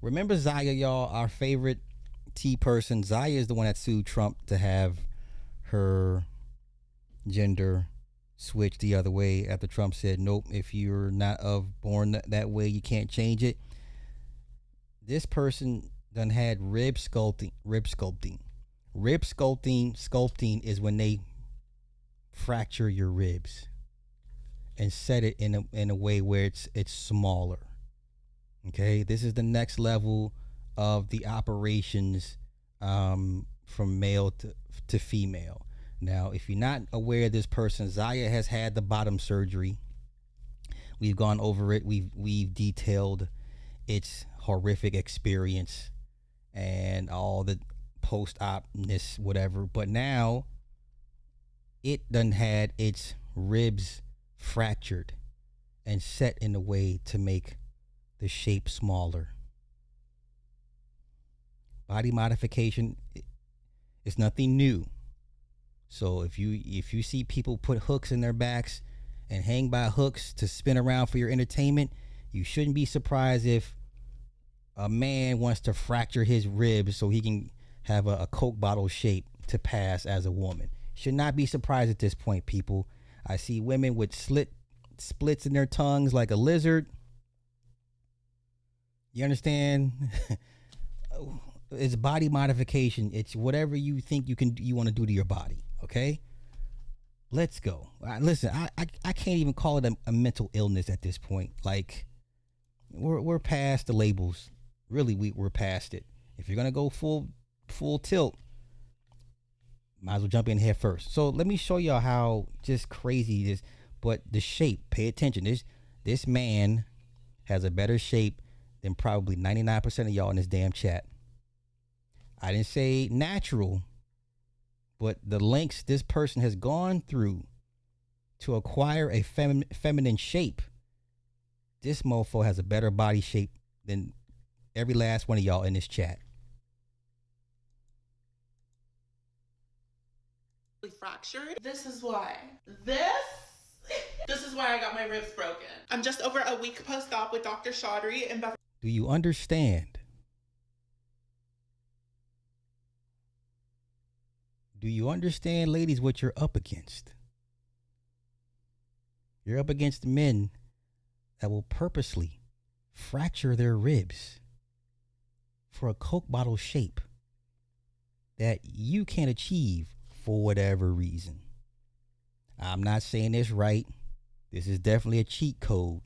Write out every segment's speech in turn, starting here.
Remember Zaya, y'all, our favorite T person. Zaya is the one that sued Trump to have her gender switched the other way after Trump said, nope, if you're not of born that way, you can't change it. This person done had rib sculpting. Sculpting is when they fracture your ribs and set it in a way where it's smaller. Okay, this is the next level of the operations, from male to female. Now, if you're not aware of this person, Zaya has had the bottom surgery. We've gone over it. We've detailed its horrific experience and all the post-opness, whatever. But now it done had its ribs fractured and set in a way to make the shape smaller. Body modification is nothing new. So if you see people put hooks in their backs and hang by hooks to spin around for your entertainment, you shouldn't be surprised if a man wants to fracture his ribs so he can have a Coke bottle shape to pass as a woman. Should not be surprised at this point, people. I see women with splits in their tongues like a lizard. You understand? It's body modification. It's whatever you think you want to do to your body. Okay, let's go. Listen, I can't even call it a mental illness at this point. Like, we're past the labels. Really, we're past it. If you're gonna go full tilt, might as well jump in head first. So let me show y'all how just crazy it is. But the shape, pay attention. This man has a better shape than probably 99% of y'all in this damn chat. I didn't say natural, but the lengths this person has gone through to acquire a feminine shape. This mofo has a better body shape than every last one of y'all in this chat. Fractured. This is why. This is why I got my ribs broken. I'm just over a week post-op with Dr. Chaudhry and Beverly. Do you understand? Do you understand, ladies, what you're up against? You're up against men that will purposely fracture their ribs for a Coke bottle shape that you can't achieve for whatever reason. I'm not saying this right. This is definitely a cheat code.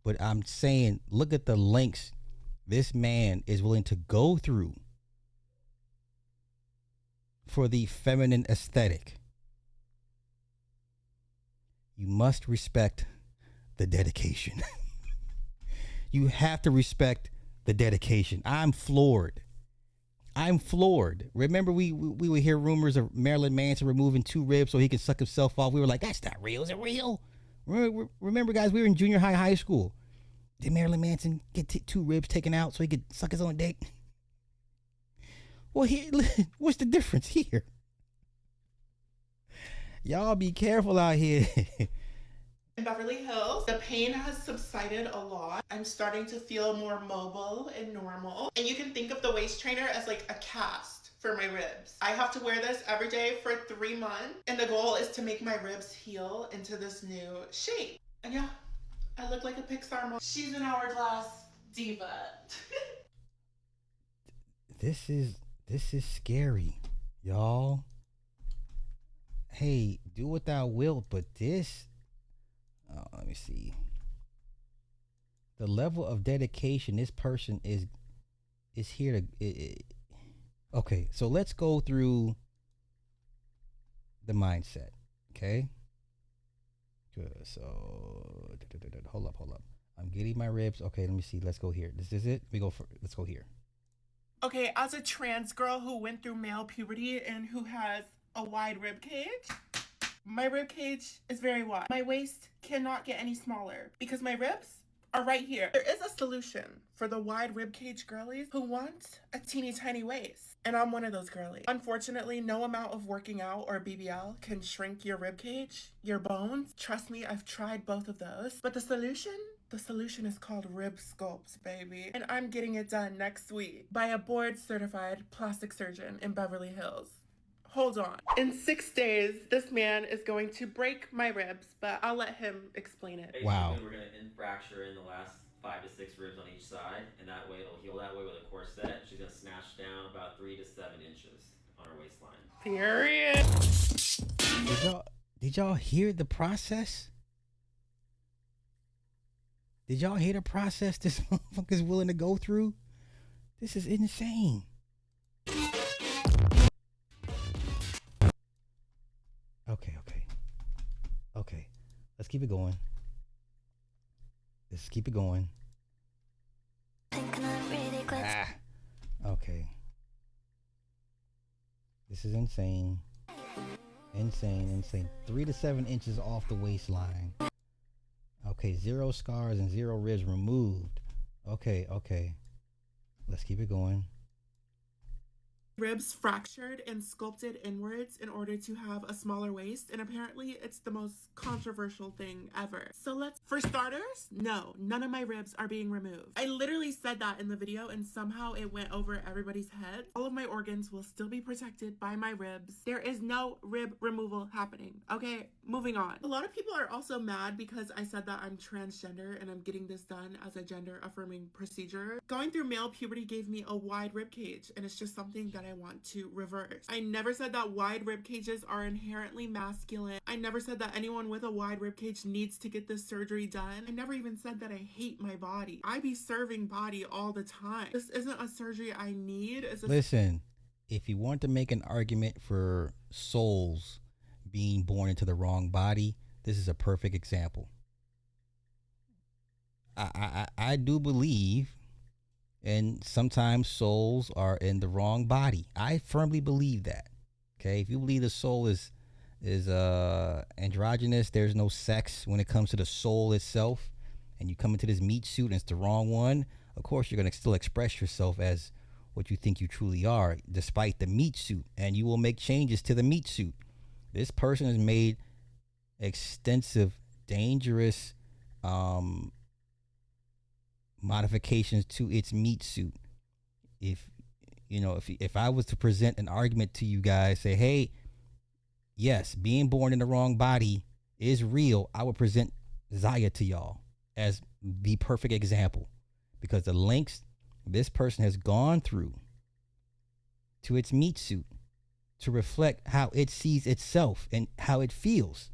But I'm saying, look at the lengths this man is willing to go through for the feminine aesthetic. You must respect the dedication. You have to respect the dedication. I'm floored. Remember, we would hear rumors of Marilyn Manson removing 2 ribs so he could suck himself off. We were like, that's not real. Is it real? Remember, guys, we were in junior high school. Did Marilyn Manson get 2 ribs taken out so he could suck his own dick? Well, what's the difference here? Y'all be careful out here. In Beverly Hills, the pain has subsided a lot. I'm starting to feel more mobile and normal. And you can think of the waist trainer as like a cast for my ribs. I have to wear this every day for 3 months. And the goal is to make my ribs heal into this new shape. And yeah, I look like a Pixar mom. She's an hourglass diva. This is scary, y'all. Hey, do what thou wilt, but this, let me see. The level of dedication this person is here to. Okay, so let's go through the mindset. Okay. Good. So hold up. I'm getting my ribs. Okay, let me see. Let's go here. This is it. Let's go here. Okay, as a trans girl who went through male puberty and who has a wide rib cage, my rib cage is very wide. My waist cannot get any smaller because my ribs are right here. There is a solution for the wide rib cage girlies who want a teeny tiny waist. And I'm one of those girlies. Unfortunately, no amount of working out or BBL can shrink your rib cage, your bones. Trust me, I've tried both of those. But the solution The solution is called rib sculpt, baby. And I'm getting it done next week by a board-certified plastic surgeon in Beverly Hills. Hold on. In 6 days, this man is going to break my ribs, but I'll let him explain it. Basically, Wow. we're going to fracture in the last 5 to 6 ribs on each side, and that way it'll heal that way with a corset. She's going to snatch down about 3 to 7 inches on her waistline. Period. Did y'all hear the process? Did y'all hear the process this motherfucker's willing to go through? This is insane. Okay. Let's keep it going. Okay. This is insane. Insane. 3 to 7 inches off the waistline. Okay, 0 scars and 0 ribs removed. Okay. Let's keep it going. Ribs fractured and sculpted inwards in order to have a smaller waist, and apparently it's the most controversial thing ever. So for starters, no, none of my ribs are being removed. I literally said that in the video and somehow it went over everybody's head. All of my organs will still be protected by my ribs. There is no rib removal happening. Okay, moving on. A lot of people are also mad because I said that I'm transgender and I'm getting this done as a gender affirming procedure. Going through male puberty gave me a wide rib cage, and it's just something that I want to reverse. I never said that wide rib cages are inherently masculine. I never said that anyone with a wide rib cage needs to get this surgery done. I never even said that I hate my body. I be serving body all the time. This isn't a surgery I need. Listen, if you want to make an argument for souls being born into the wrong body, this is a perfect example. I do believe, and sometimes souls are in the wrong body. I firmly believe that. Okay, if you believe the soul is androgynous, there's no sex when it comes to the soul itself, and you come into this meat suit and it's the wrong one, of course you're gonna still express yourself as what you think you truly are, despite the meat suit, and you will make changes to the meat suit. This person has made extensive, dangerous modifications to its meat suit. If I was to present an argument to you guys, say, hey, yes, being born in the wrong body is real, I would present Zaya to y'all as the perfect example, because the lengths this person has gone through to its meat suit to reflect how it sees itself and how it feels.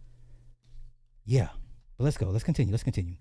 Yeah, but let's go. Let's continue.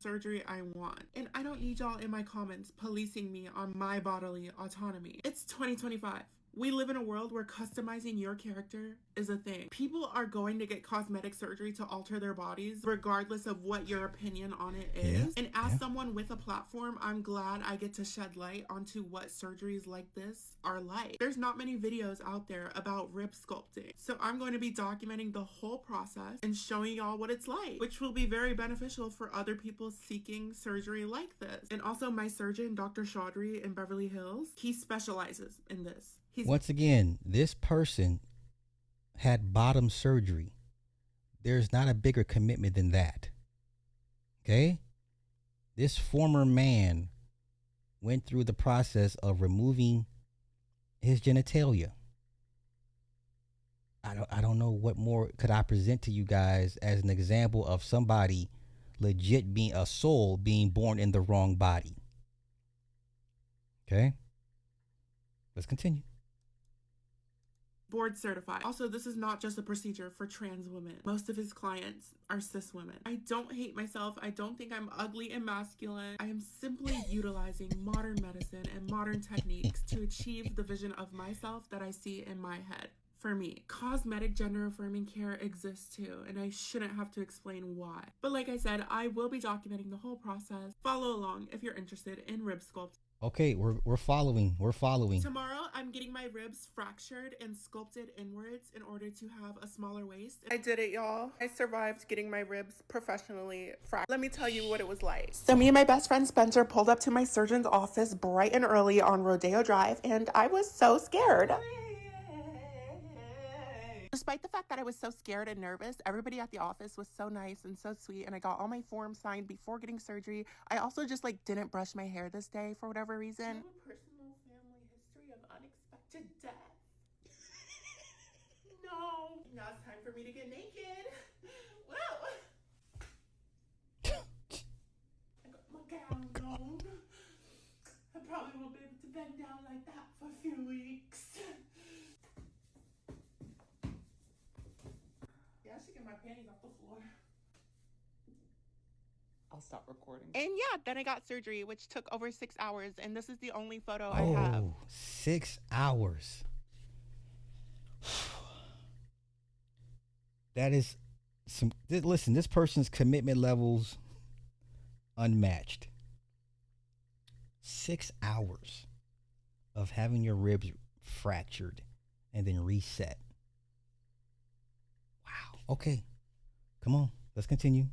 Surgery I want. And I don't need y'all in my comments policing me on my bodily autonomy. It's 2025. We live in a world where customizing your character is a thing. People are going to get cosmetic surgery to alter their bodies, regardless of what your opinion on it is. And as someone with a platform, I'm glad I get to shed light onto what surgeries like this are like. There's not many videos out there about rib sculpting, so I'm going to be documenting the whole process and showing y'all what it's like, which will be very beneficial for other people seeking surgery like this. And also my surgeon, Dr. Chaudhry in Beverly Hills, he specializes in this. Once again, this person had bottom surgery. There's not a bigger commitment than that. Okay? This former man went through the process of removing his genitalia. I don't know what more could I present to you guys as an example of somebody legit being a soul being born in the wrong body. Okay? Let's continue. Board certified. Also, this is not just a procedure for trans women. Most of his clients are cis women. I don't hate myself. I don't think I'm ugly and masculine. I am simply utilizing modern medicine and modern techniques to achieve the vision of myself that I see in my head. For me, cosmetic gender affirming care exists too, and I shouldn't have to explain why. But like I said, I will be documenting the whole process. Follow along if you're interested in rib sculpt. Okay, we're following. Tomorrow, I'm getting my ribs fractured and sculpted inwards in order to have a smaller waist. I did it, y'all. I survived getting my ribs professionally fractured. Let me tell you what it was like. So me and my best friend Spencer pulled up to my surgeon's office bright and early on Rodeo Drive, and I was so scared. Despite the fact that I was so scared and nervous, everybody at the office was so nice and so sweet, and I got all my forms signed before getting surgery. I also just like didn't brush my hair this day for whatever reason. Do you have a personal family history of unexpected death? No. Now it's time for me to get naked. Wow. I got my gown on. I probably won't be able to bend down like that for a few weeks. Yeah, I should get my panties off the floor. I'll stop recording. And yeah, then I got surgery, which took over 6 hours, and this is the only photo I have. 6 hours. That is some. Listen, this person's commitment levels unmatched. 6 hours of having your ribs fractured and then reset. Wow. Okay. Come on. Let's continue.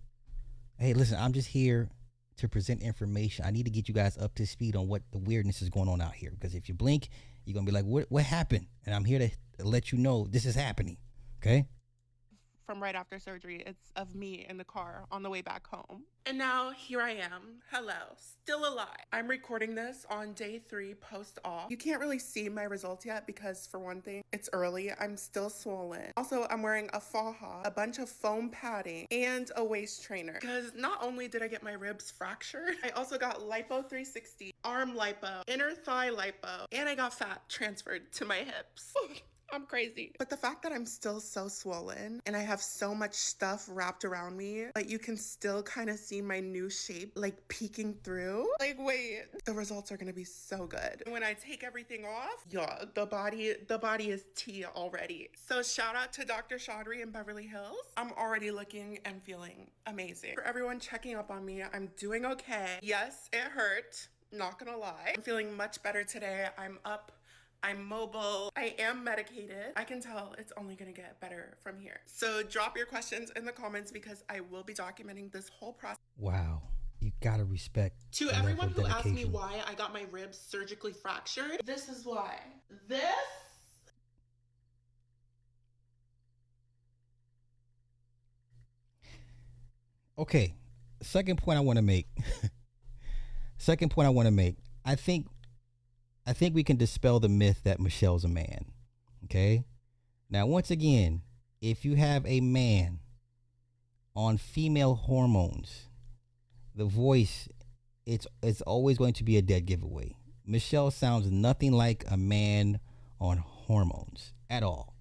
Hey, listen, I'm just here to present information. I need to get you guys up to speed on what the weirdness is going on out here. Because if you blink, you're going to be like, what happened? And I'm here to let you know this is happening. Okay? From right after surgery, it's of me in the car on the way back home. And now here I am. Hello, still alive. I'm recording this on day 3 post-op. You can't really see my results yet because, for one thing, it's early. I'm still swollen. Also, I'm wearing a faja, a bunch of foam padding, and a waist trainer. Because not only did I get my ribs fractured, I also got lipo 360, arm lipo, inner thigh lipo, and I got fat transferred to my hips. I'm crazy. But the fact that I'm still so swollen and I have so much stuff wrapped around me, like you can still kind of see my new shape like peeking through. Like, wait, the results are gonna be so good. When I take everything off, yeah, the body is tea already. So shout out to Dr. Chaudhry in Beverly Hills. I'm already looking and feeling amazing. For everyone checking up on me, I'm doing okay. Yes, it hurt, not gonna lie. I'm feeling much better today. I'm up, I'm mobile, I am medicated. I can tell it's only gonna get better from here. So drop your questions in the comments because I will be documenting this whole process. Wow. You gotta respect. To everyone who asked me why I got my ribs surgically fractured, this is why. This Okay. Second point I want to make. I think we can dispel the myth that Michelle's a man. Okay? Now, once again, if you have a man on female hormones, the voice, it's always going to be a dead giveaway. Michelle sounds nothing like a man on hormones at all.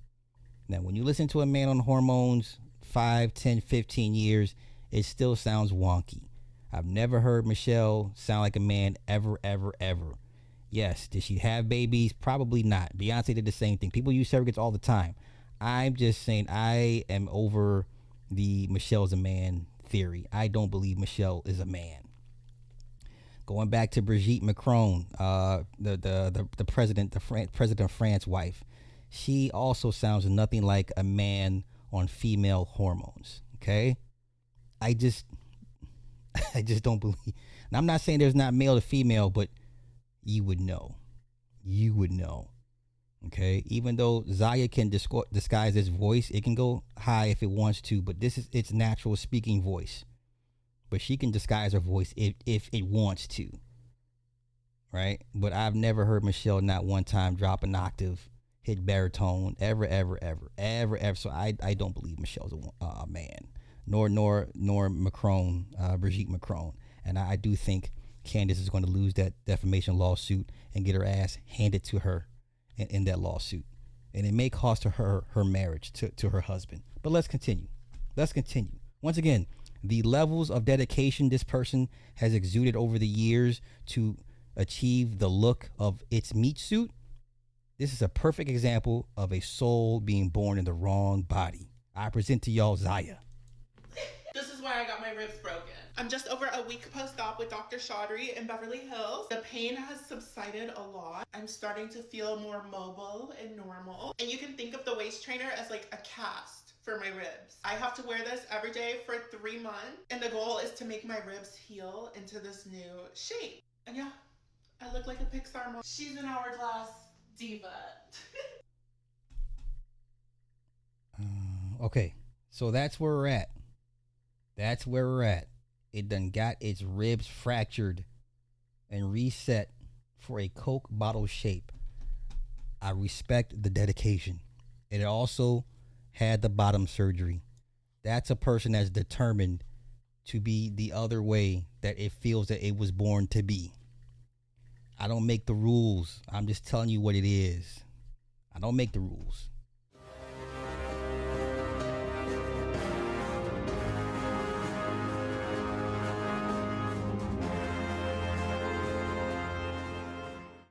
Now, when you listen to a man on hormones 5, 10, 15 years, it still sounds wonky. I've never heard Michelle sound like a man ever, ever, ever. Yes, did she have babies? Probably not. Beyonce did the same thing. People use surrogates all the time. I'm just saying I am over the Michelle's a man theory. I don't believe Michelle is a man. Going back to Brigitte Macron, the president of France's wife, she also sounds nothing like a man on female hormones. Okay, I just don't believe. And I'm not saying there's not male to female, but you would know. Okay, even though Zaya can disguise its voice, it can go high if it wants to, but this is its natural speaking voice. But she can disguise her voice if it wants to, right? But I've never heard Michelle not one time drop an octave, hit baritone, ever. So I don't believe Michelle's a man, nor Macron, Brigitte Macron. And I do think Candace is going to lose that defamation lawsuit and get her ass handed to her in that lawsuit. And it may cost her marriage to her husband. But let's continue. Once again, the levels of dedication this person has exuded over the years to achieve the look of its meat suit. This is a perfect example of a soul being born in the wrong body. I present to y'all Zaya. This is why I got my ribs broken. I'm just over a week post-op with Dr. Chaudhry in Beverly Hills. The pain has subsided a lot. I'm starting to feel more mobile and normal. And you can think of the waist trainer as like a cast for my ribs. I have to wear this every day for 3 months. And the goal is to make my ribs heal into this new shape. And yeah, I look like a Pixar mom. She's an hourglass diva. Okay, so that's where we're at. That's where we're at. It done got its ribs fractured and reset for a Coke bottle shape. I respect the dedication. It also had the bottom surgery. That's a person that's determined to be the other way that it feels that it was born to be. I don't make the rules. I'm just telling you what it is. I don't make the rules.